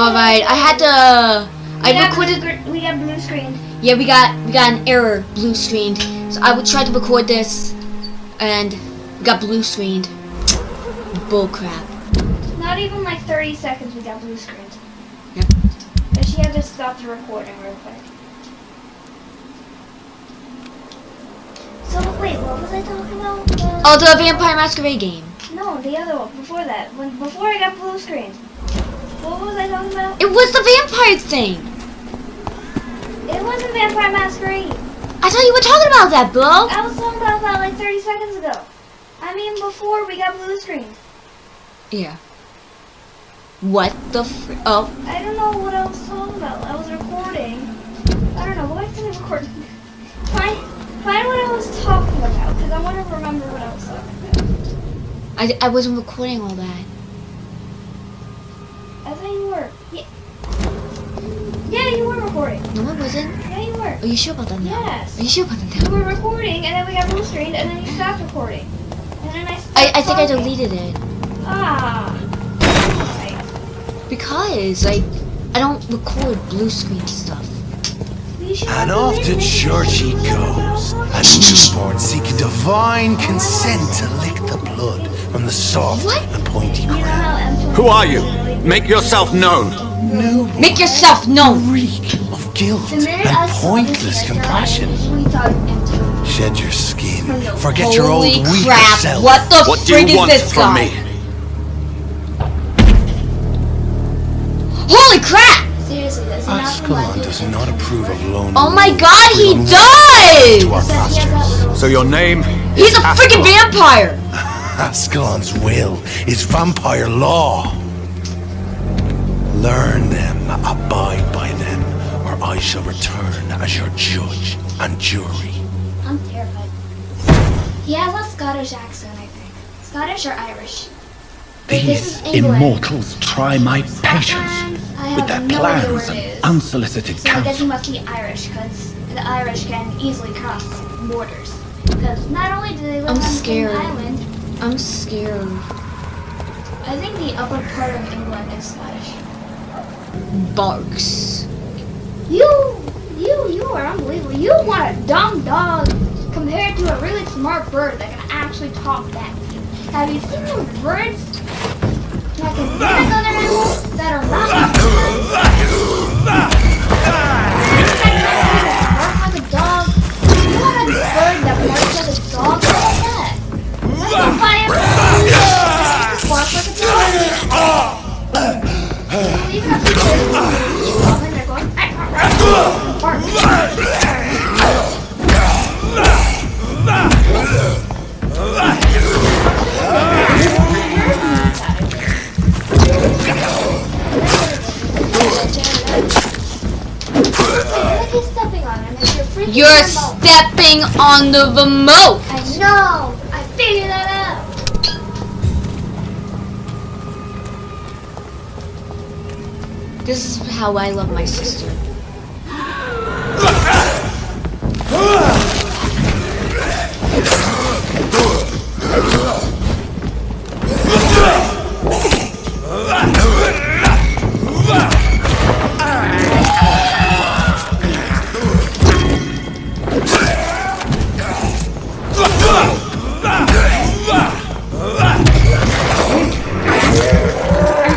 Alright, I had to... I recorded... We got blue screen. Yeah, we got an error, blue screened. So I would try to record this, and we got blue screened. Bull crap. Not even like 30 seconds we got blue screened. Yep. But she had to stop the recording real quick. So wait, what was I talking about? Oh, the Vampire Masquerade game. No, the other one before that. Before I got blue screen. What was I talking about? It was the vampire thing. It wasn't Vampire Masquerade. I thought you were talking about that, bro. I was talking about that like 30 seconds ago. I mean before we got blue screen. Yeah. What the oh. I don't know what I was talking about. I was recording. I don't know. Why didn't I record? Find what I was talking about, because I want to remember what I was talking about. I wasn't recording all that. I thought you were. Yeah, you were recording. No, I wasn't. Yeah, you were. Are you sure about that now? Yes. Are you sure about that You now? were recording, and then we got blue screened, and then you stopped recording. And then I stopped I think I talking. deleted it. Ah. Because, like, I don't record blue screen stuff. And off to church he goes, a newborn seeking divine consent to lick the blood from the soft What? and pointy You know crown. how M23 Who are you? Make yourself known. Newborn, Make yourself known. reek of guilt The minute and I saw pointless this character, compassion. I immediately thought of M23. Shed your skin, forget your old Holy weak crap! self. What the What do frig you is want this from guy? me? Holy crap! Seriously, does he not Ascalon does not approve of lone Oh my wolves god, he bringing wolves to our does! Says he has that pastures. little... So your name He's is a freaking Ascalon. vampire! Ascalon's will is vampire law. Learn them, abide by them, or I shall return as your judge and jury. I'm terrified. He has a Scottish accent, I think. Scottish or Irish? Wait, this These is England. immortals try my patience Scotland, I with have their no idea plans where it and is. unsolicited So I guess he counsel. must be Irish, because the Irish can easily cross borders. Because not only do they live I'm on the same scared. island, I'm scared. I think the upper part of England is Scottish. Barks. You are unbelievable. You want a dumb dog compared to a really smart bird that can actually talk back to you. Have you seen those birds that can mimic other animals that are not humans? Bark like a dog. You want a bird that barks like a dog? What is that? That's not fire. Bark like a dog. Even if they're going, bark. You're stepping on the remote! I know! I figured that out! This is how I love my sister.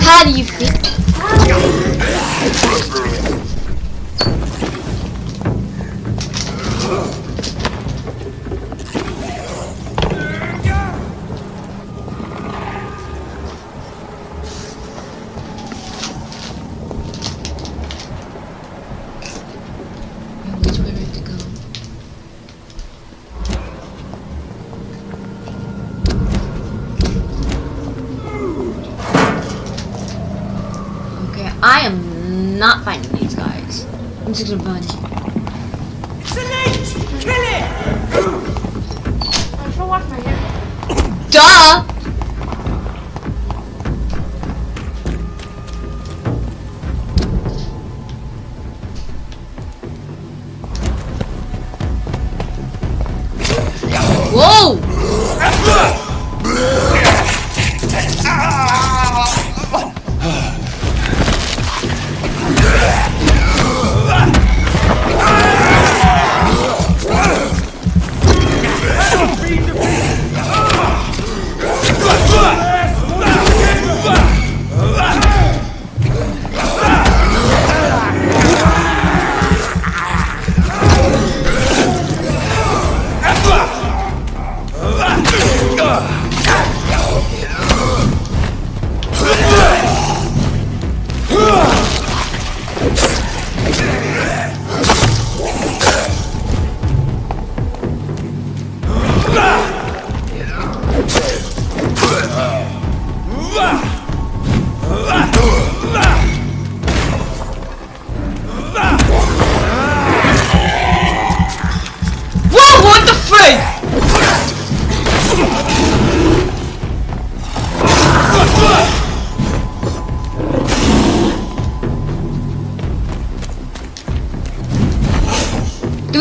How do you feel? Which way do I have to go? Okay, I am not finding these guys. I'm just gonna run. I'm gonna wash my hair. Duh! Whoa!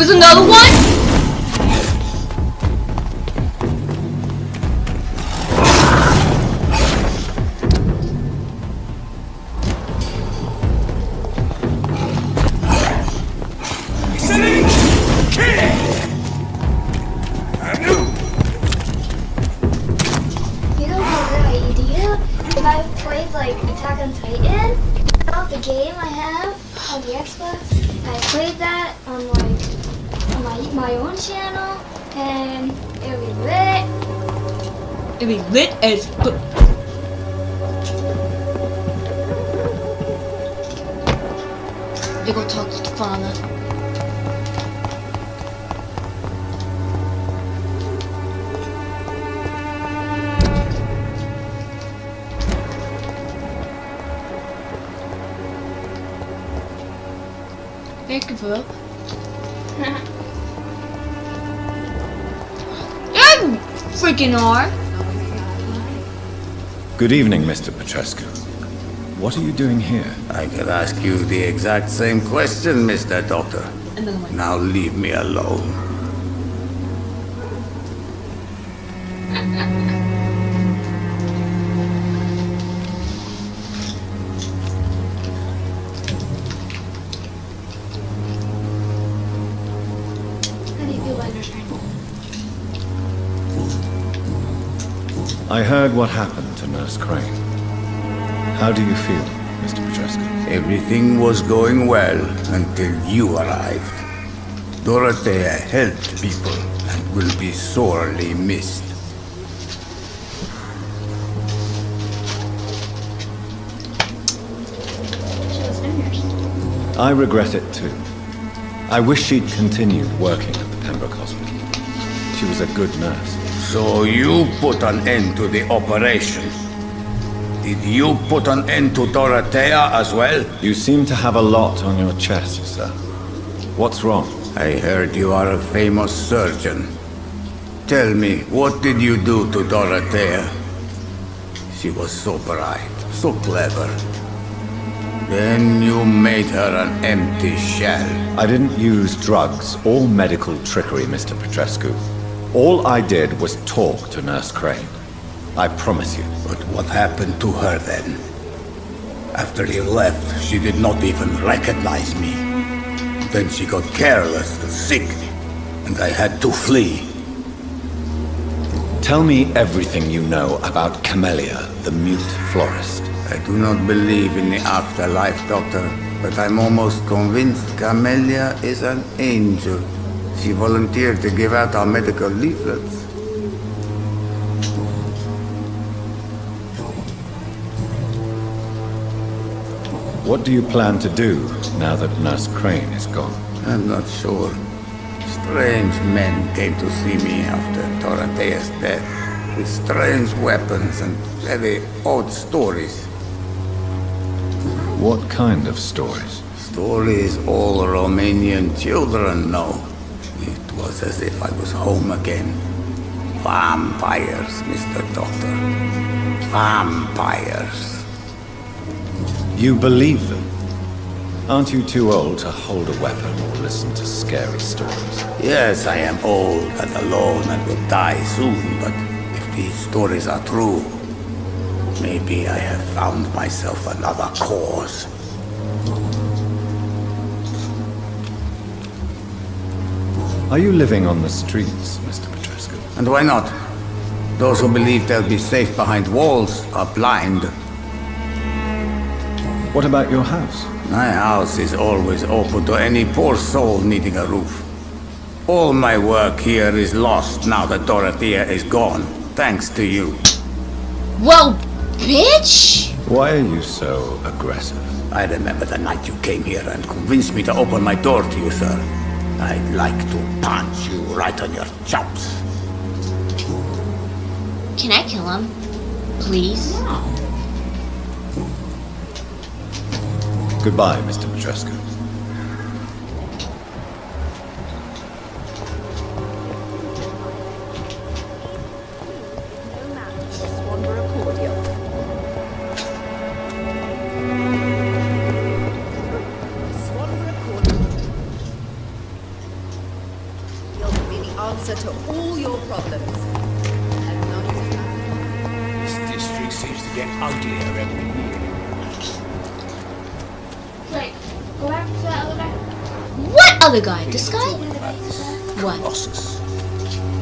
was another one? You know what an idea? If I played like Attack on Titan, the game I have on the Xbox, I played that on like my own channel, and it would be lit. It'd be lit as fuck. They go talk to the father. Thank you, bro. You freaking are. Good evening, Mr. Petrescu. What are you doing here? I could ask you the exact same question, Mr. Doctor. Another one. Now leave me alone. How do you feel about your I heard what happened to Nurse Crane. How do you feel, Mr. Petrescu? Everything was going well until you arrived. Dorothea helped people and will be sorely missed. I regret it too. I wish she'd continued working at the Pembroke Hospital. She was a good nurse. So you put an end to the operation. Did you put an end to Dorothea as well? You seem to have a lot on your chest, sir. What's wrong? I heard you are a famous surgeon. Tell me, what did you do to Dorothea? She was so bright, so clever. Then you made her an empty shell. I didn't use drugs or medical trickery, Mr. Petrescu. All I did was talk to Nurse Crane. I promise you. But what happened to her then? After you left, she did not even recognize me. Then she got careless and sick, and I had to flee. Tell me everything you know about Camellia, the mute florist. I do not believe in the afterlife, Doctor, but I'm almost convinced Camellia is an angel. She volunteered to give out our medical leaflets. What do you plan to do now that Nurse Crane is gone? I'm not sure. Strange men came to see me after Dorothea's death, with strange weapons and very odd stories. What kind of stories? Stories all Romanian children know. It was as if I was home again. Vampires, Mr. Doctor. Vampires. You believe them? Aren't you too old to hold a weapon or listen to scary stories? Yes, I am old and alone and will die soon, but if these stories are true, maybe I have found myself another cause. Are you living on the streets, Mr. Petrescu? And why not? Those who believe they'll be safe behind walls are blind. What about your house? My house is always open to any poor soul needing a roof. All my work here is lost now that Dorothea is gone, thanks to you. Well, bitch! Why are you so aggressive? I remember the night you came here and convinced me to open my door to you, sir. I'd like to punch you right on your chops. Can I kill him? Please? Goodbye, Mr. Petrescu. problems. This district seems to get uglier every year. Like, go after that other guy. What other guy? This guy? What? Losses.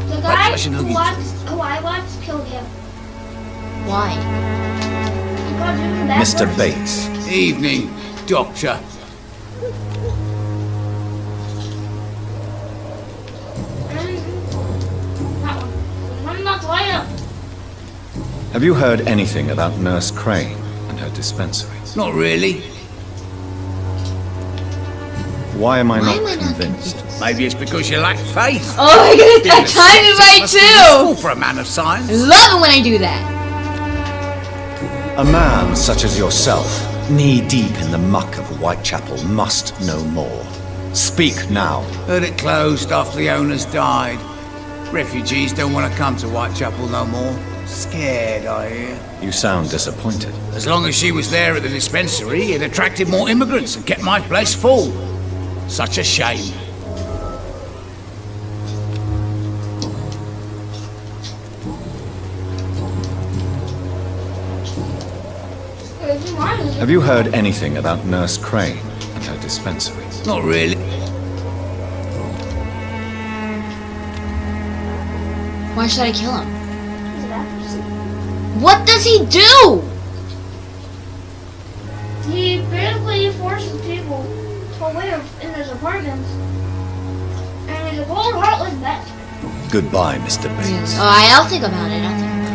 The guy I should look who into I once killed him. Why? He got doing that Mr. worse. Bates. Evening, Doctor. That one. I'm not liar. Have you heard anything about Nurse Crane and her dispensary? Not really. Why am I Why not am I not convinced? convinced? Maybe it's because you lack faith. Oh my goodness, I timed it right Must be useful too! for a man of I science. love it when I do that. A man such as yourself, knee-deep in the muck of Whitechapel, must know more. Speak now. Heard it closed after the owners died. Refugees don't want to come to Whitechapel no more. Scared, I hear. You sound disappointed. As long as she was there at the dispensary, it attracted more immigrants and kept my place full. Such a shame. Have you heard anything about Nurse Crane and her dispensary? Not really. Why should I kill him? What does he do? He basically forces people to live in his apartments. And he's a cold, heartless bastard. Goodbye, Mr. Bates. Alright, I'll think about it. I'll think about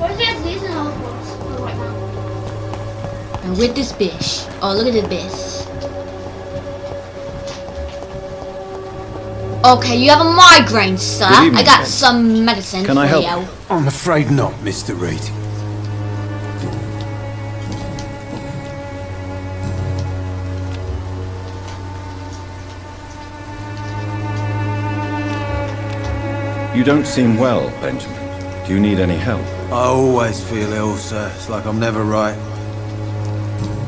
Where's that season of books right now? it. And with this bish. Oh, look at the bish. Okay, you have a migraine, sir. Good evening, I got Ben. some medicine Can for I help you. you? I'm afraid not, Mr. Reed. You don't seem well, Benjamin. Do you need any help? I always feel ill, sir. It's like I'm never right.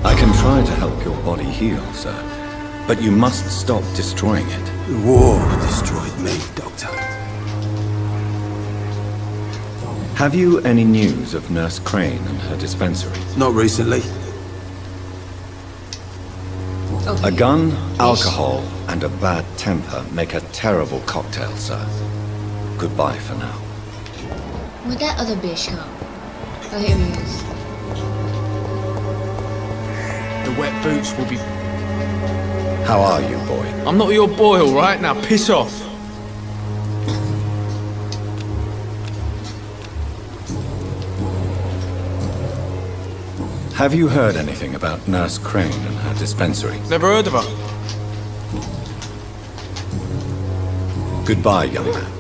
I can try to help your body heal, sir. But you must stop destroying it. The war destroyed me, Doctor. Have you any news of Nurse Crane and her dispensary? Not recently. Okay. A gun, alcohol, and a bad temper make a terrible cocktail, sir. Goodbye for now. Where'd that other bish go? Oh, here he is. The wet boots will be... How are you, boy? I'm not your boy, all right? Now piss off. Have you heard anything about Nurse Crane and her dispensary? Never heard of her. Goodbye, young man.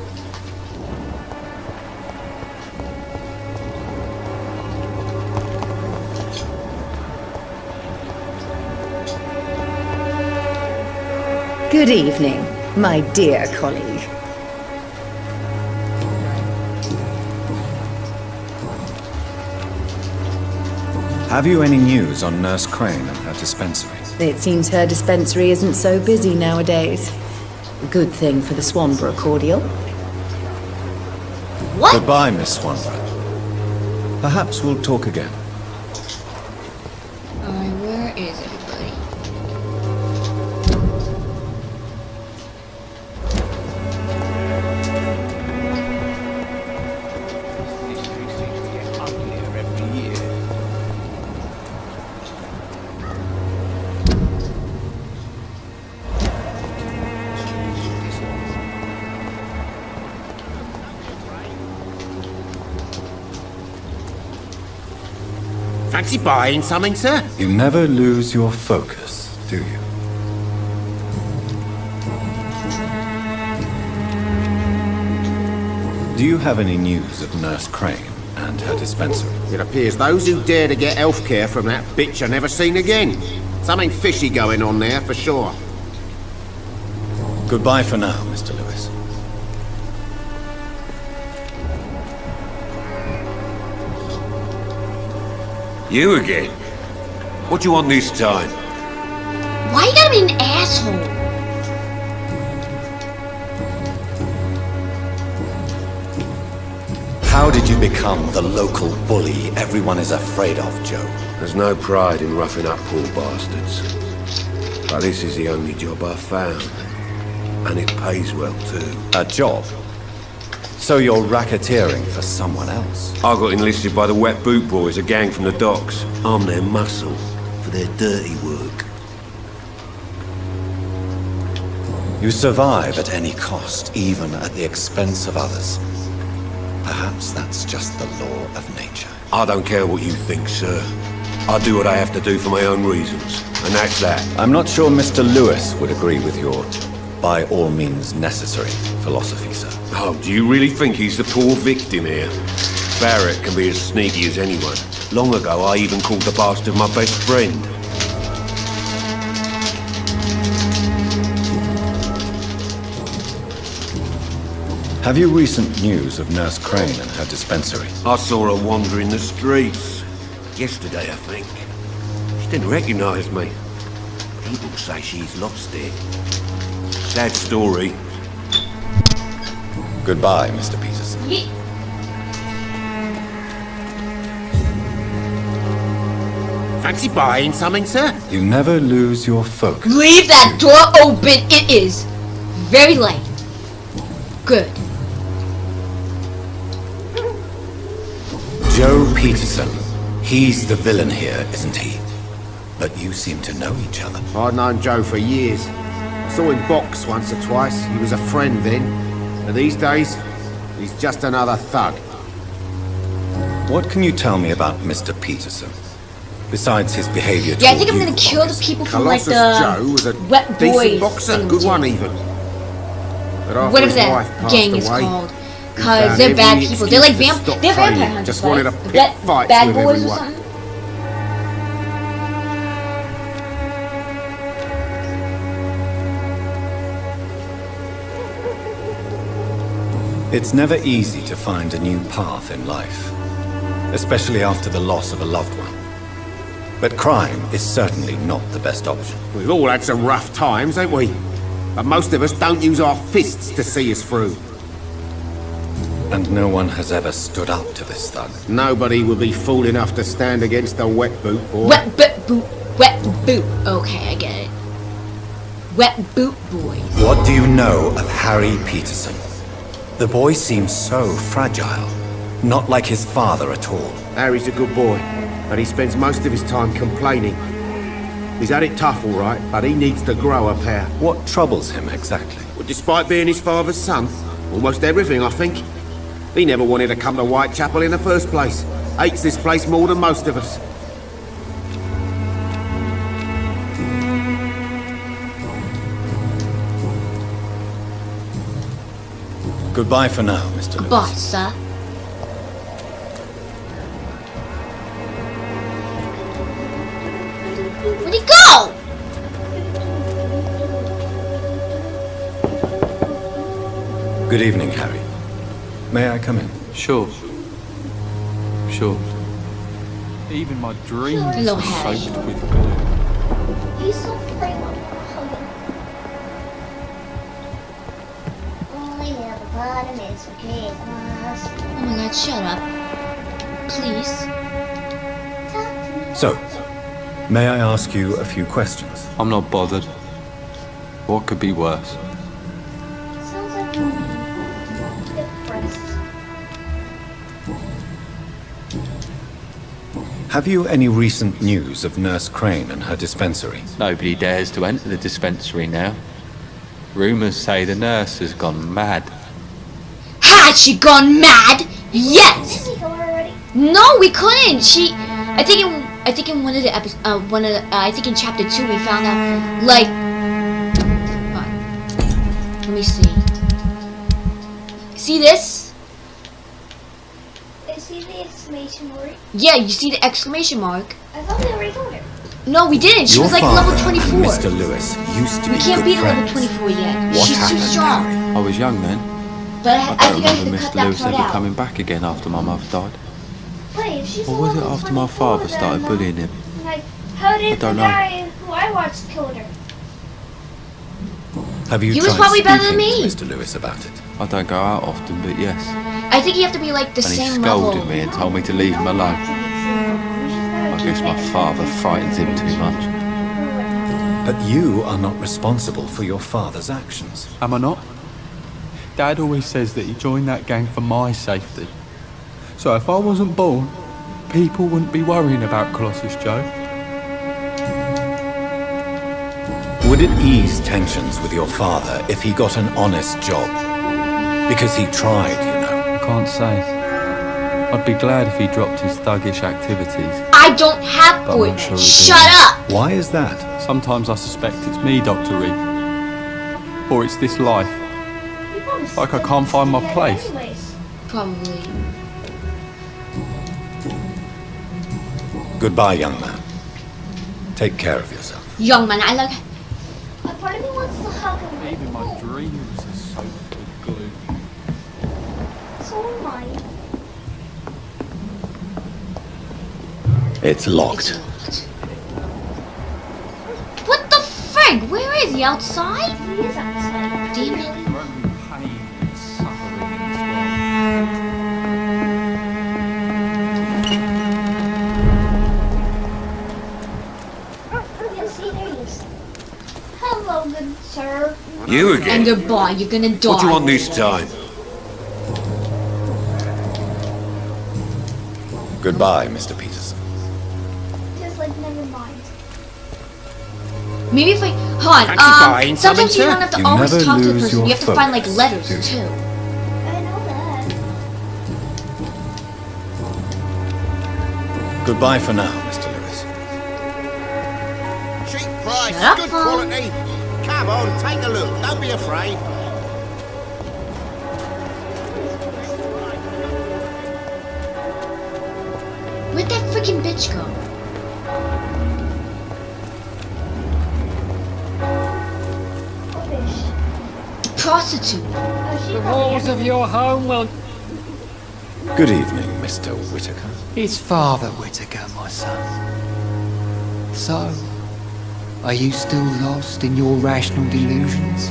Good evening, my dear colleague. Have you any news on Nurse Crane and her dispensary? It seems her dispensary isn't so busy nowadays. Good thing for the Swanborough cordial. What? Goodbye, Miss Swanborough. Perhaps we'll talk again. Alright, where is everybody? District seems to get uglier every year. Fancy buying something, sir? You never lose your focus, do you? Do you have any news of Nurse Crane and her dispensary? It appears those who dare to get health care from that bitch are never seen again. Something fishy going on there, for sure. Goodbye for now, Mr. Lewis. You again? What do you want this time? Why you gotta be an asshole? How did you become the local bully everyone is afraid of, Joe? There's no pride in roughing up poor bastards. But this is the only job I've found. And it pays well, too. A job? So you're racketeering for someone else? I got enlisted by the Wet Boot Boys, a gang from the docks. I'm their muscle for their dirty work. You survive at any cost, even at the expense of others. Perhaps that's just the law of nature. I don't care what you think, sir. I do what I have to do for my own reasons, and that's that. I'm not sure Mr. Lewis would agree with your by all means necessary philosophy, sir. Oh, do you really think he's the poor victim here? Barrett can be as sneaky as anyone. Long ago, I even called the bastard my best friend. Have you recent news of Nurse Crane and her dispensary? I saw her wandering the streets. Yesterday, I think. She didn't recognize me. People say she's lost it. Sad story. Goodbye, Mr. Peterson. Fancy buying something, sir? You never lose your focus. Leave that door open. It is very late. Good. Joe Peterson. He's the villain here, isn't he? But you seem to know each other. I'd known Joe for years. Saw him box once or twice. He was a friend then. And these days, he's just another thug. What can you tell me about Mr. Peterson? Besides his behavior Yeah, I think I'm toward gonna you, kill the obviously. people from like Colossus Joe the was a Wet decent Boys. boxer, thing, good too. one even. But after Whatever his wife that passed gang is away, called. he Cause found they're bad every people. They're like excuse to stop they're vampire training. hunters. Just wanted to right? pick Bad fights bad with boys or everyone. something. It's never easy to find a new path in life, especially after the loss of a loved one. But crime is certainly not the best option. We've all had some rough times, ain't we? But most of us don't use our fists to see us through. And no one has ever stood up to this thug. Nobody would be fool enough to stand against the Wet Boot Boy. Wet boot. Wet boot. Okay, I get it. Wet boot boys. What do you know of Harry Peterson? The boy seems so fragile, not like his father at all. Harry's a good boy, but he spends most of his time complaining. He's had it tough, all right, but he needs to grow a pair. What troubles him exactly? Well, despite being his father's son, almost everything, I think. He never wanted to come to Whitechapel in the first place. Hates this place more than most of us. Goodbye for now, Mr. Lewis. Goodbye, sir. Where'd he go? Good evening, Harry. May I come in? Sure. Sure. Even my dreams Hello, are Harry. soaked with glue. He's so playful. Only at the bottom is okay. Oh my god, shut up. Please. So, may I ask you a few questions? I'm not bothered. What could be worse? Sounds like depressed. Have you any recent news of Nurse Crane and her dispensary? Nobody dares to enter the dispensary now. Rumours say the nurse has gone mad. Had she gone mad? Yes. Did we go already? No, we couldn't. I think in one of the episodes, I think in chapter 2 we found out, like, let me see. See this? I see the exclamation mark. Yeah, you see the exclamation mark. I thought we already told her. No, we didn't. She Your was like father level 24. and Mr. Lewis used to We be can't good beat her friends. level 24 yet. What She's too happened, strong. Harry? I was young then. But I I don't think I have remember to cut Mr. that Lewis part ever out. coming back again after my mother died. Wait, if she's Or a was it level after my 24, father started then, bullying him? Like, how did the don't know. guy who I watched killed her? Have you He was tried probably better than speaking me. to Mr. Lewis about it? I don't go out often, but yes. I think you have to be like the And he same scolded level. me and told me to leave him alone. I guess my father frightens him too much. But you are not responsible for your father's actions. Am I not? Dad always says that he joined that gang for my safety. So if I wasn't born, people wouldn't be worrying about Colossus Joe. Would it ease tensions with your father if he got an honest job? Because he tried, you know. I can't say. I'd be glad if he dropped his thuggish activities. I don't have But I'm not boyfriend. sure it'd be Shut enough. up! Why is that? Sometimes I suspect it's me, Dr. Reed. Or it's this life. It's like I can't find my place. Probably. Goodbye, young man. Take care of yourself. Young man, I like. A part of me wants to hug him. Even my dreams are soaked with glue. So am I. It's locked. What the frig? Where is he? Outside? He is outside. Damn it. Only pain and suffering in this Yes, see, there he is. Hello, good sir. You And again? goodbye. You're gonna die. What do you want this time? Goodbye, Mr. Peterson. Just like, never mind. Maybe if I hold Fancy buying on. Sometimes you something, don't have to You always never talk to the lose person. your You have to find like focus, letters do you? too. I know that. Goodbye for now, Mr. Lewis. Cheap price, Shut up, good Paul. quality. Come on, take a look. Don't be afraid. Where'd that freaking bitch go? Oh, fish. Prostitute. Oh, she The probably walls of your home will... Good evening, Mr. Whitaker. It's Father Whitaker, my son. So, are you still lost in your rational delusions?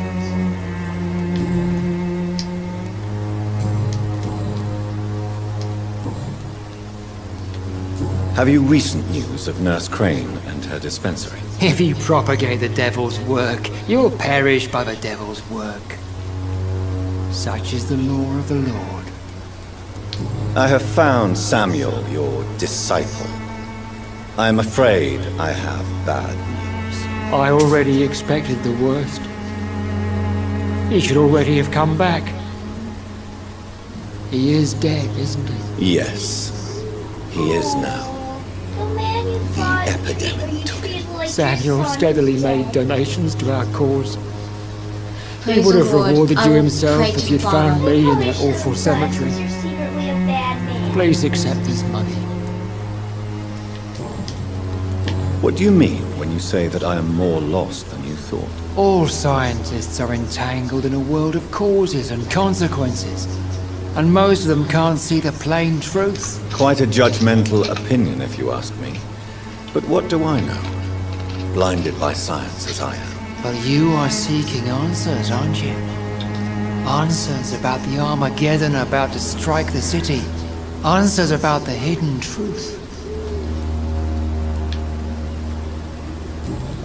Have you recent news of Nurse Crane and her dispensary? If you propagate the devil's work, you'll perish by the devil's work. Such is the law of the Lord. I have found Samuel, your disciple. I am afraid I have bad news. I already expected the worst. He should already have come back. He is dead, isn't he? Yes, he is now. The man you thought epidemic you took treated like Samuel your son steadily is made dead. donations to our cause. He Praise would the have Lord. rewarded I you will himself pray if to you'd Father. found me in Probably that should've awful done, cemetery. 'cause you're secretly a bad man. Please accept this money. What do you mean when you say that I am more lost than you thought? All scientists are entangled in a world of causes and consequences, and most of them can't see the plain truth. Quite a judgmental opinion, if you ask me. But what do I know? Blinded by science as I am. But you are seeking answers, aren't you? Answers about the Armageddon about to strike the city. Answers about the hidden truth.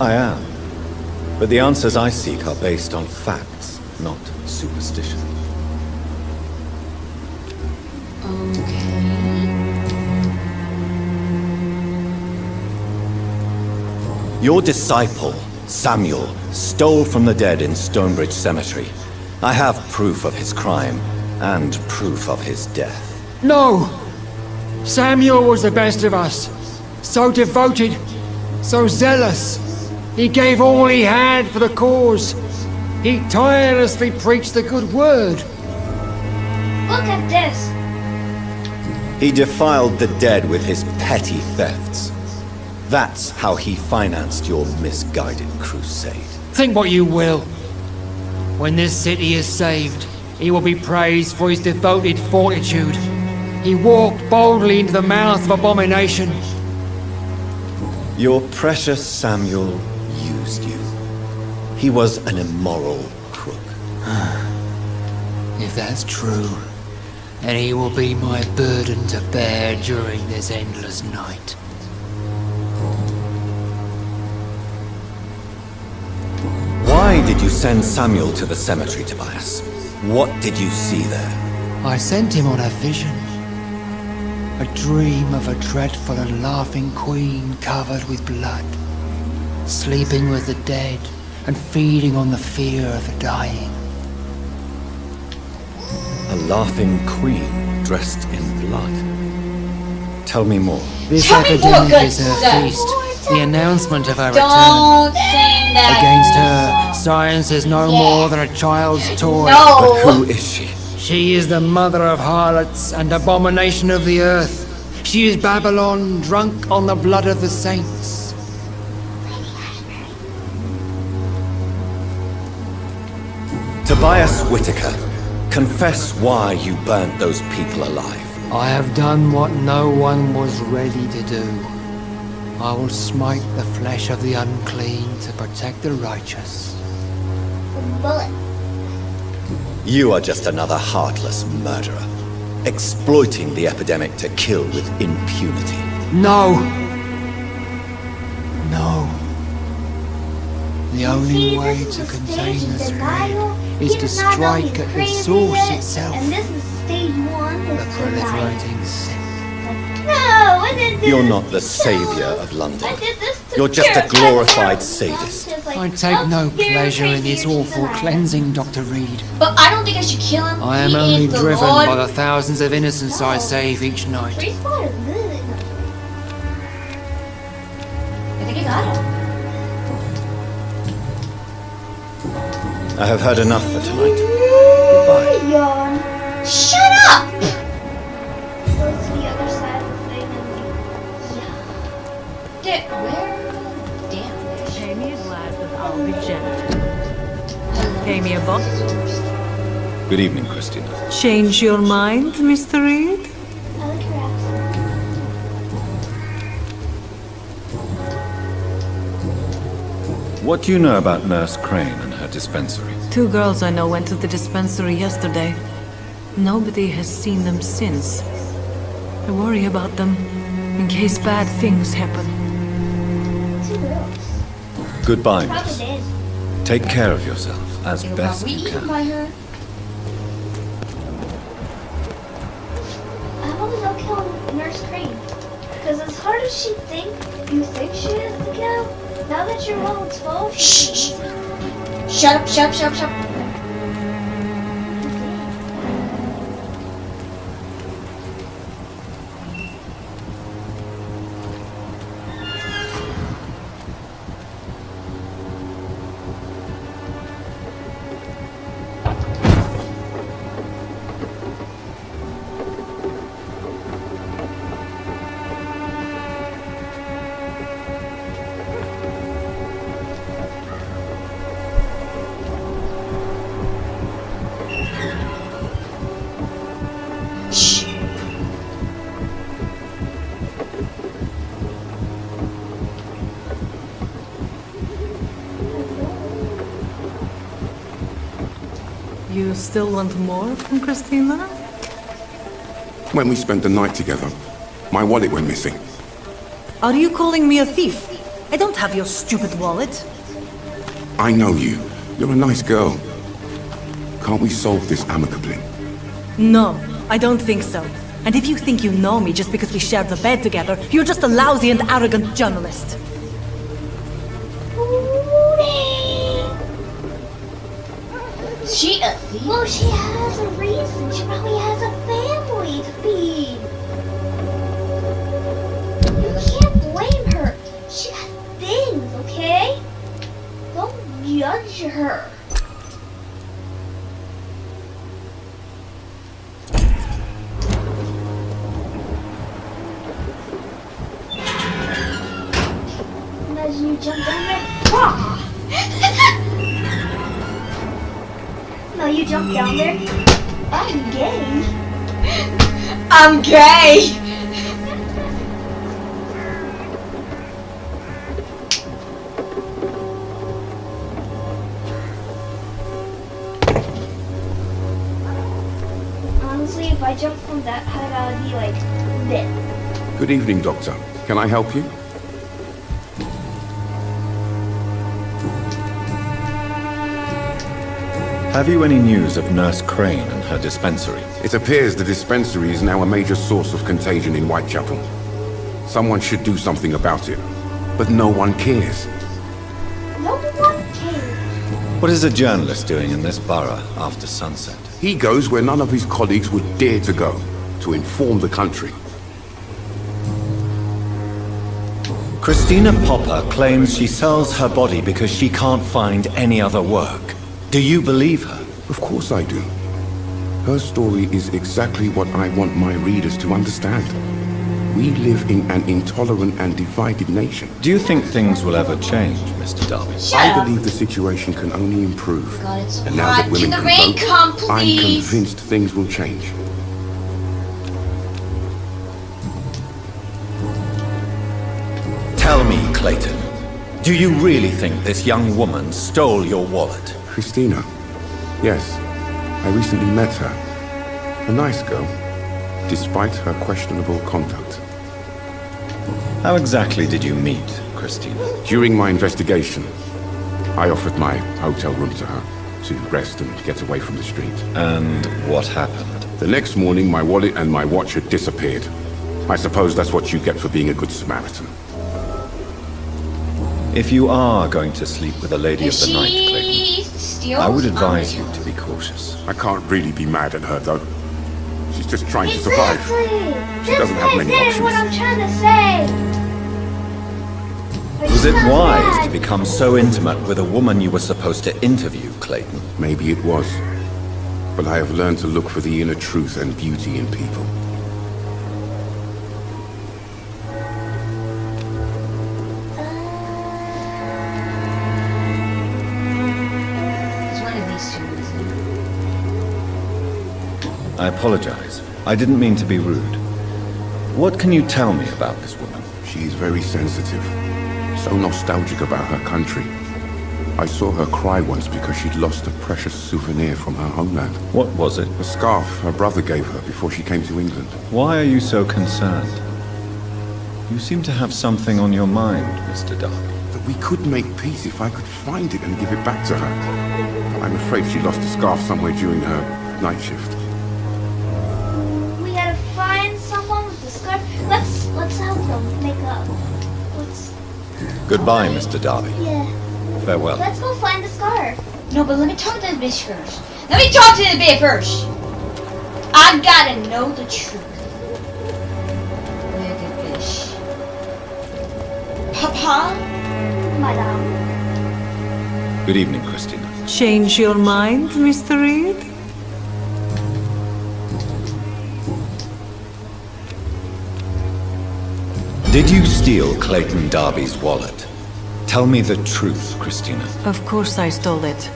I am. But the answers I seek are based on facts, not superstition. Your disciple, Samuel, stole from the dead in Stonebridge Cemetery. I have proof of his crime and proof of his death. No! Samuel was the best of us. So devoted, so zealous. He gave all he had for the cause. He tirelessly preached the good word. Look at this. He defiled the dead with his petty thefts. That's how he financed your misguided crusade. Think what you will. When this city is saved, he will be praised for his devoted fortitude. He walked boldly into the mouth of abomination. Your precious Samuel used you. He was an immoral, If that's true, then he will be my burden to bear during this endless night. Why did you send Samuel to the cemetery, Tobias? What did you see there? I sent him on a vision. A dream of a dreadful and laughing queen covered with blood, sleeping with the dead and feeding on the fear of the dying. A laughing queen dressed in blood. Tell me more. This Tell me more, epidemic good is her sir. feast, the announcement of her return. Don't say that. Against her, science is no more than a child's toy. No. But who is she? She is the mother of harlots and abomination of the earth. She is Babylon, drunk on the blood of the saints. Tobias Whitaker, confess why you burnt those people alive. I have done what no one was ready to do. I will smite the flesh of the unclean to protect the righteous. Bullet. You are just another heartless murderer, exploiting the epidemic to kill with impunity. No! No. The only way to contain the spread is to strike at the source itself, And this is stage 1. the proliferating sin. No, I did this. You're not the to savior him. of London. I did this to You're just a Jared. glorified sadist. I take no pleasure in this awful cleansing, Dr. Reed. But I don't think I should kill him. I am He only is the driven Lord. by the thousands of innocents I save each night. Free spot is good. I think I got it. I have heard enough for tonight. Goodbye. Yawn. Shut up! Go to the other side of the thing and Dick, where? Damn. Pay me a glass of I'll be gentle. Pay me a box. Good evening, Christina. Change your mind, Mr. Reed? I like your accent. What do you know about Nurse Crane and her dispensary? 2 girls I know went to the dispensary yesterday. Nobody has seen them since. I worry about them, in case bad things happen. 2 girls. Goodbye, Probably miss. did. Take care of yourself as Were best we you eaten can. by her? I want to go kill Nurse Crane. Because as hard as you think she is to kill, now that you're well exposed, Shh. Shut up, shut up, shut up, shut up. Shh. You still want more from Christina? When we spent the night together, my wallet went missing. Are you calling me a thief? I don't have your stupid wallet. I know you. You're a nice girl. Can't we solve this amicably? No, I don't think so. And if you think you know me just because we shared the bed together, you're just a lousy and arrogant journalist. Is she a thief? well, she has a reason. She probably has a family to feed. You can't blame her. She got things, okay? Don't judge her. Imagine you jump down there. Wah! No, you jump down there. I'm gay. I'm gay! would be like this. Good evening, Doctor. Can I help you? Have you any news of Nurse Crane and her dispensary? It appears the dispensary is now a major source of contagion in Whitechapel. Someone should do something about it, but no one cares. No one cares. What is a journalist doing in this borough after sunset? He goes where none of his colleagues would dare to go, to inform the country. Christina Popper claims she sells her body because she can't find any other work. Do you believe her? Of course I do. Her story is exactly what I want my readers to understand. We live in an intolerant and divided nation. Do you think things will ever change, Mr. Darby? I believe the situation can only improve. God, it's And now that hot. women Can the can rain vote, come, I'm please? convinced things will change. Tell me, Clayton, do you really think this young woman stole your wallet? Christina. Yes. I recently met her. A nice girl, despite her questionable conduct. How exactly did you meet Christina? During my investigation, I offered my hotel room to her to rest and get away from the street. And what happened? The next morning, my wallet and my watch had disappeared. I suppose that's what you get for being a good Samaritan. If you are going to sleep with a lady of the night, Clayton, Steals? I would advise you to be cautious. I can't really be mad at her, though. She's just trying to survive. Exactly. She doesn't have many That is options. what I'm trying to say. But Was it she's not wise bad. to become so intimate with a woman you were supposed to interview, Clayton? Maybe it was. But I have learned to look for the inner truth and beauty in people. It's one of these two, isn't it? I apologize. I didn't mean to be rude. What can you tell me about this woman? She is very sensitive. So nostalgic about her country. I saw her cry once because she'd lost a precious souvenir from her homeland. What was it? A scarf her brother gave her before she came to England. Why are you so concerned? You seem to have something on your mind, Mr. Darby. That we could make peace if I could find it and give it back to her. But I'm afraid she lost the scarf somewhere during her night shift. We gotta find someone with the scarf. Let's help them make up. Let's. Goodbye, Mr. Darby. Yeah. Farewell. Let's go find the scarf. No, but let me talk to the bitch first. Let me talk to the bitch first. I gotta know the truth. Look at this. Papa? Madame. Good evening, Christina. Change your mind, Mr. Reed? Did you steal Clayton Darby's wallet? Tell me the truth, Christina. Of course I stole it.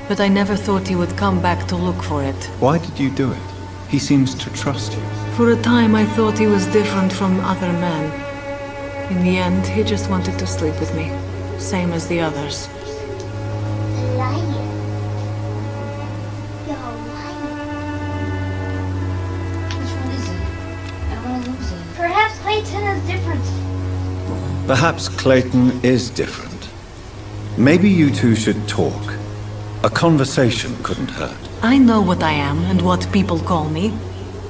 But I never thought he would come back to look for it. Why did you do it? He seems to trust you. For a time I thought he was different from other men. In the end, he just wanted to sleep with me. Same as the others. Lion. You're lying. Which one is it? I don't wanna lose it. Perhaps Clayton is different. Perhaps Clayton is different. Maybe you two should talk. A conversation couldn't hurt. I know what I am and what people call me.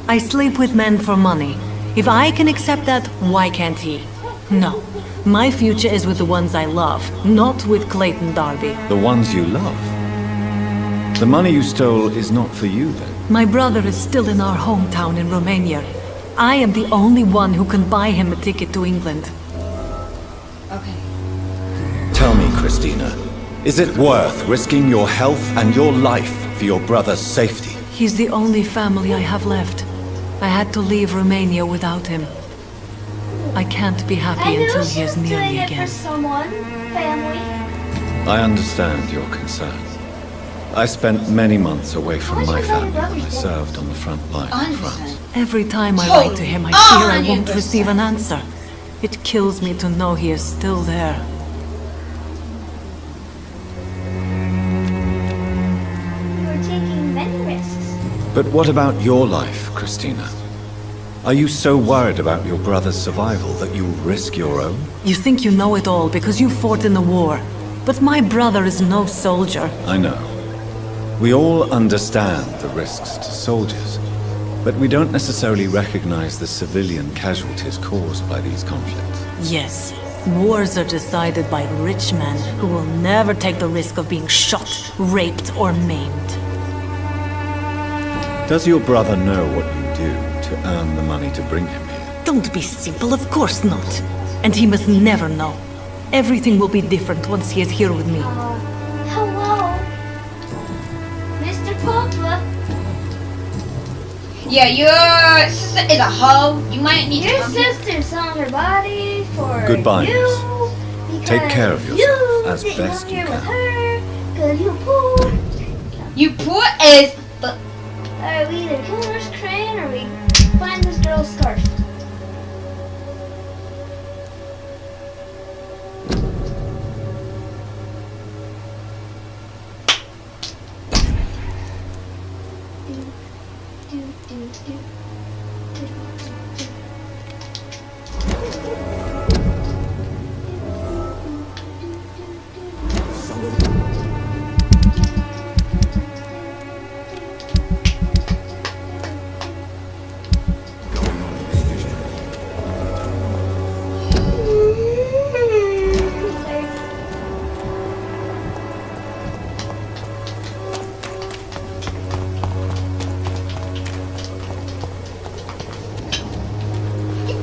I sleep with men for money. If I can accept that, why can't he? No. My future is with the ones I love, not with Clayton Darby. The ones you love. The money you stole is not for you, then. My brother is still in our hometown in Romania. I am the only one who can buy him a ticket to England. Okay. Tell me, Christina, is it worth risking your health and your life for your brother's safety? He's the only family I have left. I had to leave Romania without him. I can't be happy until he is near doing me it for again. someone, family. I understand your concern. I spent many months away from my family when I served on the front line in France. Every time I write to him, I fear I won't receive an answer. It kills me to know he is still there. You're taking many risks. But what about your life, Christina? Are you so worried about your brother's survival that you'll risk your own? You think you know it all because you fought in the war. But my brother is no soldier. I know. We all understand the risks to soldiers, but we don't necessarily recognize the civilian casualties caused by these conflicts. Yes, wars are decided by rich men who will never take the risk of being shot, raped, or maimed. Does your brother know what you do to earn the money to bring him here? Don't be simple, of course not. And he must never know. Everything will be different once he is here with me. Hello, Mr. Papa. Yeah, your sister is a hoe. You might need Your to sister's on her body for Goodbye, you. miss. Take care of yourself as didn't best come you here with can. her, 'cause you poor. You poor as fuck. Alright, we either kill this crane or we find this girl's scarf.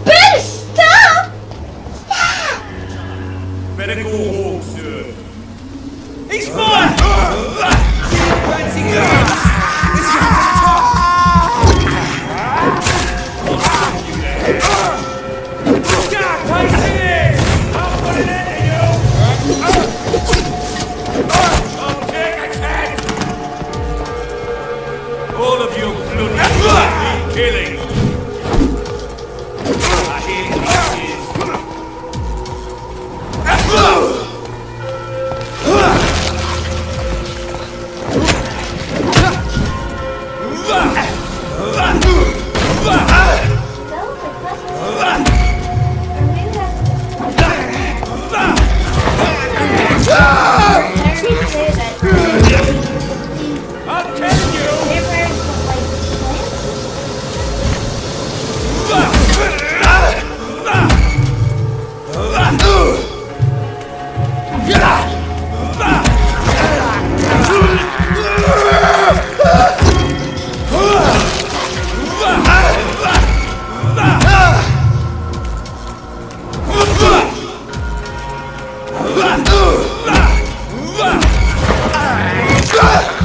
Better stop! Stop! Better go home, sir. He's mine! Fancy guns! It's your top! God, I see this! I'll put it into you! I'll take a chance! All of you bloody be killing! I hear pieces. I'll tell you!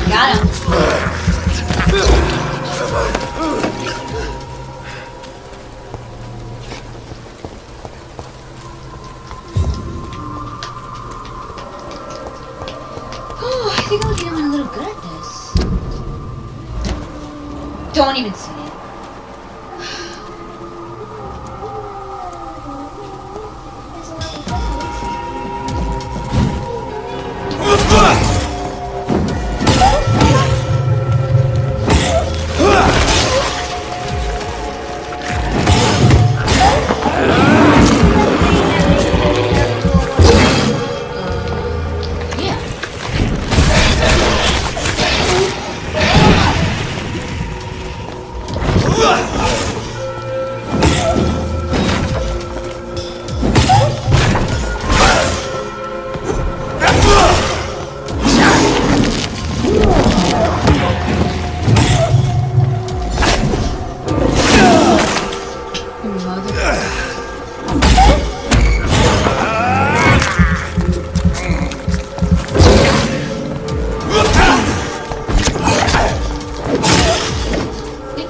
Got him. Oh, I think I'm getting a little good at this. Don't even say it. Yeah. Thank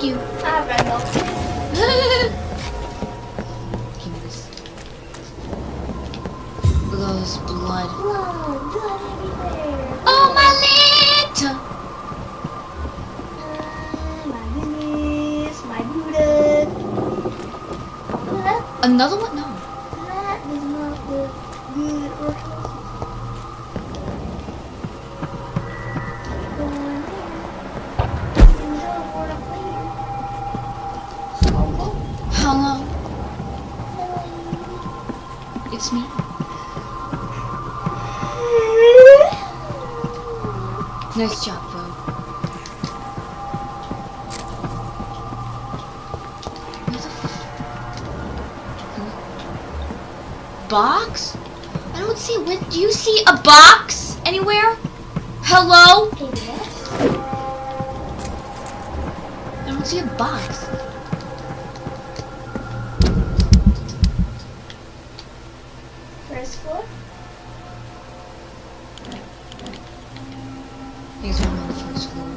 you. Give me this. Look at all this blood. Blood everywhere. Oh, my lantern! My goodness, my Buddha. Another one? No. That is not the good or healthy. Go in here. Enjoy for a later. So, It's me. Nice job, bro. Box? I don't see. What? Do you see a box anywhere? Hello? I don't see a box. First floor? There's one on the first floor.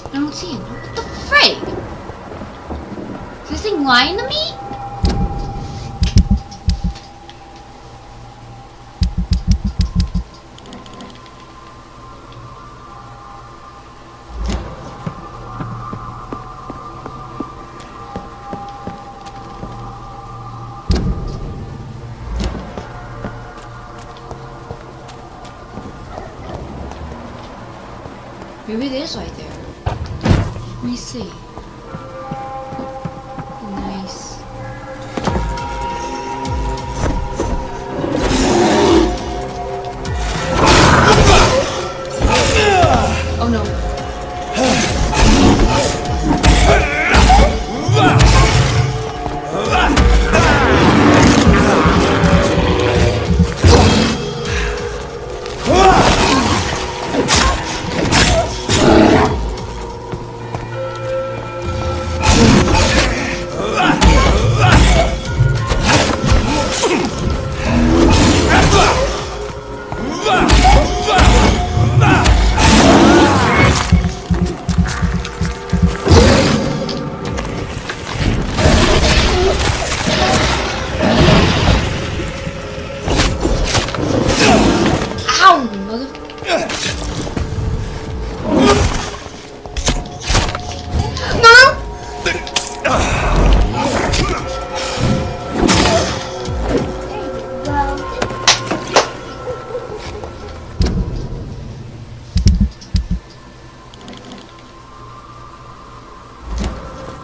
I don't see him. What the frick? Is this thing lying to me? Maybe it is right there. Let me see. Nice. Oh no.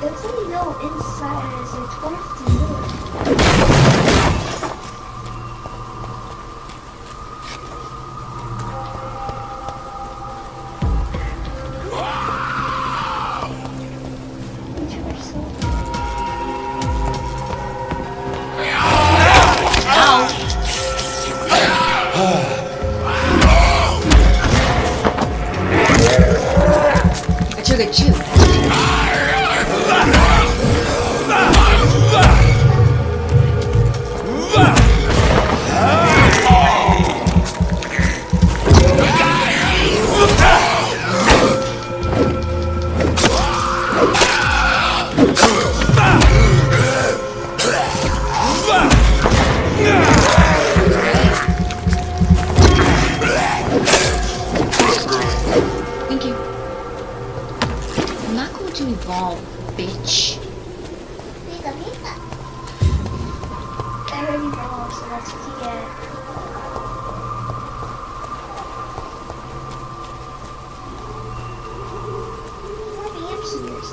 That's how you know inside is a 12 door. I took a chew. Thank you. I'm not going to evolve, bitch. Pika pika. I already evolved, so that's what you get. More vampires.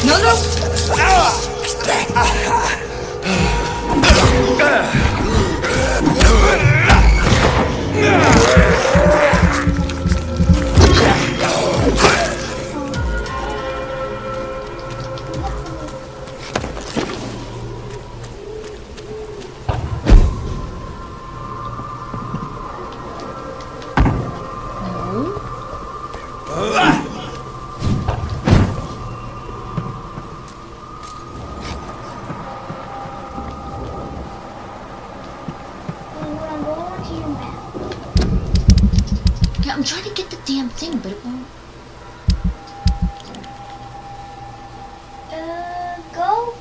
No, no. I'm trying to get the damn thing, but it won't. Go,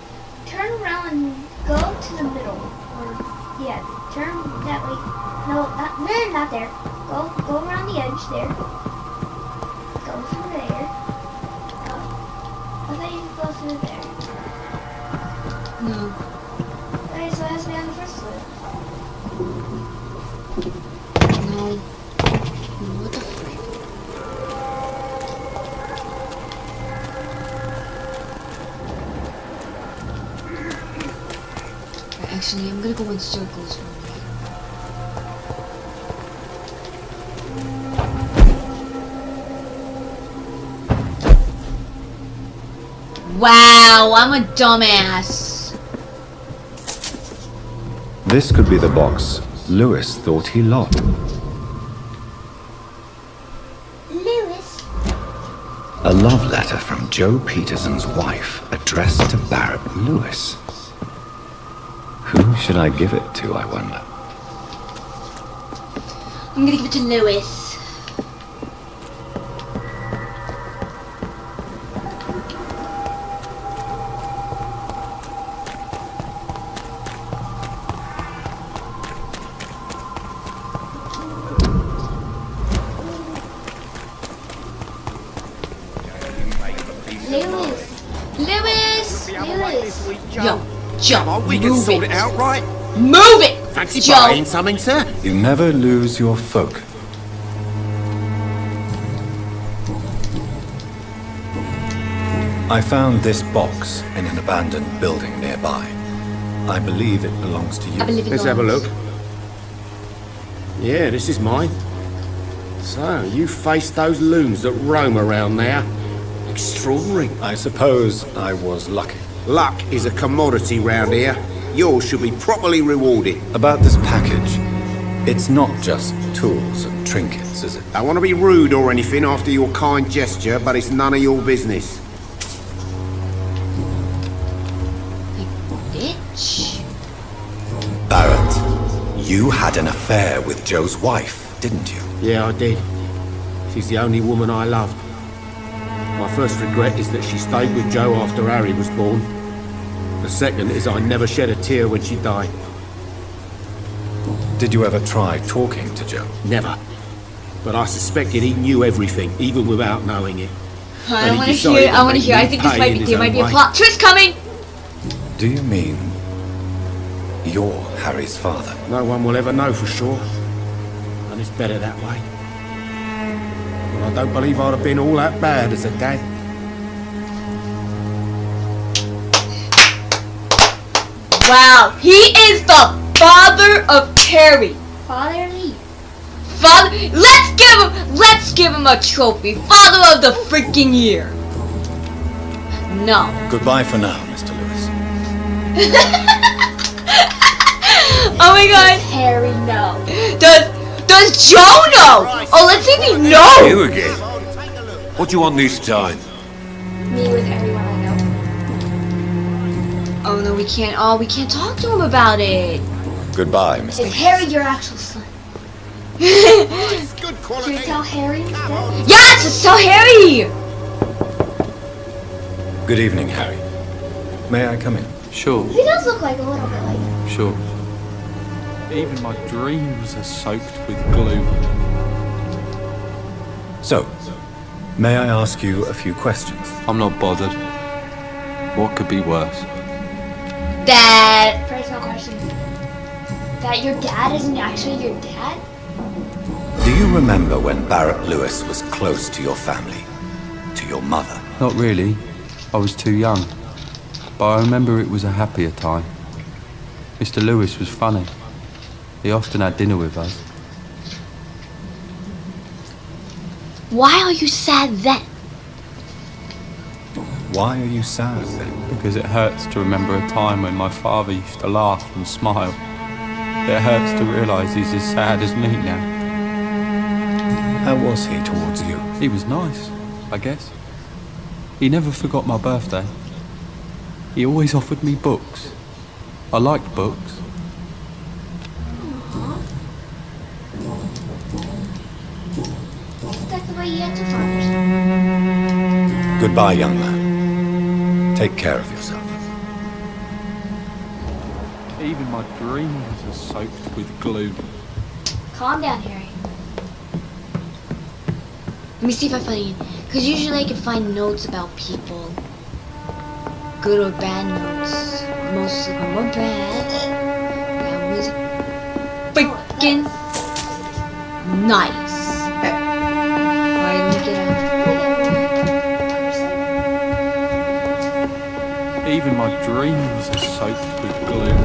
turn around and go to the middle. Or, yeah, turn that way. No, not there. Go around the edge there. Go through there. I thought you could go through there. No. Okay, so it has to be on the first floor. No. What the frick? Actually, I'm gonna go in circles. Wow, I'm a dumbass. This could be the box Lewis thought he locked. Lewis. A love letter from Joe Peterson's wife, addressed to Barrett Lewis. Who should I give it to, I wonder? I'm gonna give it to Lewis. Lewis! Yo, Joe, Come on, we can move sort it out, right? Move it! Fancy Joe! buying something, sir? You never lose your folk. I found this box in an abandoned building nearby. I believe it belongs to you. I believe it Let's have a belongs. look. Yeah, this is mine. So, you faced those loons that roam around there. Extraordinary. I suppose I was lucky. Luck is a commodity round here. Yours should be properly rewarded. About this package, it's not just tools and trinkets, is it? I want to be rude or anything after your kind gesture, but it's none of your business. Bitch. Barrett, you had an affair with Joe's wife, didn't you? Yeah, I did. She's the only woman I loved. My first regret is that she stayed with Joe after Harry was born. The second is I never shed a tear when she died. Did you ever try talking to Joe? Never. But I suspected he knew everything, even without knowing it. I And he want to decided hear. to I want to make hear. me I think this pay might in be. his There might own be a way. plot twist coming. Do you mean you're Harry's father? No one will ever know for sure. And it's better that way. But I don't believe I'd have been all that bad as a dad. Wow, he is the father of Terry. Fatherly. Father, let's give him a trophy. Father of the freaking year. No. Goodbye for now, Mr. Lewis. Oh my God. Harry, no. Does Joe know? Oh, let's see if he knows. You again? What do you want this time? Me with everyone I know. Oh no, we can't. Oh, we can't talk to him about it. Goodbye, Mr. Is Lewis. Harry your actual son? Good Should we quality. tell Harry instead? Yes, it's so Harry. Good evening, Harry. May I come in? Sure, He does look like a little bit like him. sure. Even my dreams are soaked with glue. So, may I ask you a few questions? I'm not bothered. What could be worse? That. Personal questions. That your dad isn't actually your dad? Do you remember when Barrett Lewis was close to your family? To your mother? Not really. I was too young. But I remember it was a happier time. Mr. Lewis was funny. He often had dinner with us. Why are you sad then? Why are you sad then? Because it hurts to remember a time when my father used to laugh and smile. It hurts to realise he's as sad as me now. How was he towards you? He was nice, I guess. He never forgot my birthday. He always offered me books. I liked books. too far. Goodbye, young man. Take care of yourself. Even my dreams are soaked with gloom. Calm down, Harry. Let me see if I find any. Because usually I can find notes about people. Good or bad notes. Most of them are bad. That was freaking nice. Alright, let me get out. Even my dreams are soaked with gloom.